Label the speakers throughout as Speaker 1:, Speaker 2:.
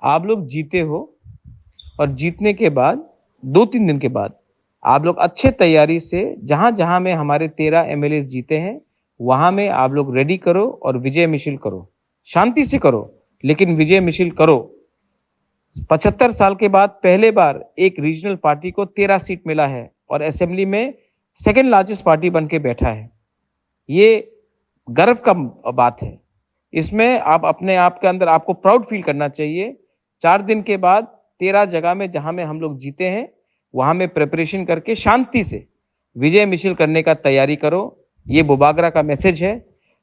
Speaker 1: आप लोग जीते हो और जीतने के बाद 2-3 दिन के बाद आप लोग अच्छे तैयारी से जहाँ-जहाँ में हमारे 13 एमएलए जीते हैं, वहाँ में आप लोग रेडी करो और विजय मिছিল करो। शांति से करो, लेकिन विजय मिছিল करो। 75 साल के बाद पहले बार एक रीजनल पार्टी को 13 सीट मिला है और असेंबली में सेकंड लार्जेस्ट पार्टी बन के बैठा है। ये गर्व का बात है। इसमें आप अपने आप के अंदर आपको प्राउड फील करना चाहिए। 4 दिन के बाद 13 जगह में जहाँ में हम लोग जीते हैं, वहाँ में प्रिपरेशन करके शांति से विजय मिছিল करने का तैयारी करो। ये बुबागरा का मैसेज है।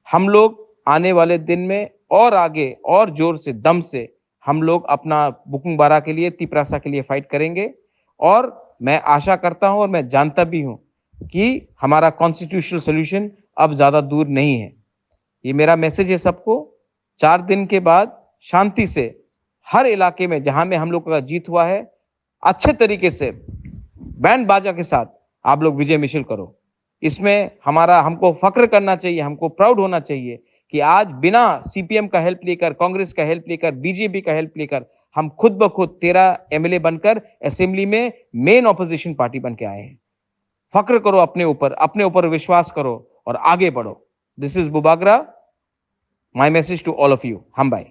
Speaker 1: हम लोग आने वाले दिन में और आगे और जोर से, दम से हम लोग अपना बुकुंग बारा के लिए, तिपरासा के लिए फाइट करेंगे और मैं आशा करता हूँ और मैं जानता भी हूँ कि हमारा कॉन्स्टिट्यूशनल सॉल्यूशन अब ज़्यादा दूर नहीं है। ये मेरा मैसेज है सबको। 4 दिन के बाद शांति से हर इलाके में जहाँ में हम लोग का जीत हुआ है, अच्छे तरीके से बैंड बाजा के साथ आप लोग विजय मिছিল करो। इसमें हमको फ़ख्र करना चाहिए, हमको प्राउड होना चाहिए कि आज बिना सीपीएम का हेल्प लेकर, कांग्रेस का हेल्प लेकर, बीजेपी का हेल्प लेकर हम खुद ब खुद 13 एमएलए बनकर असेंबली में मेन ऑपोजिशन पार्टी बन के आए हैं। फ़ख्र करो अपने ऊपर विश्वास करो और आगे बढ़ो। दिस इज बुबागरा, my message to all of you. हम बाय।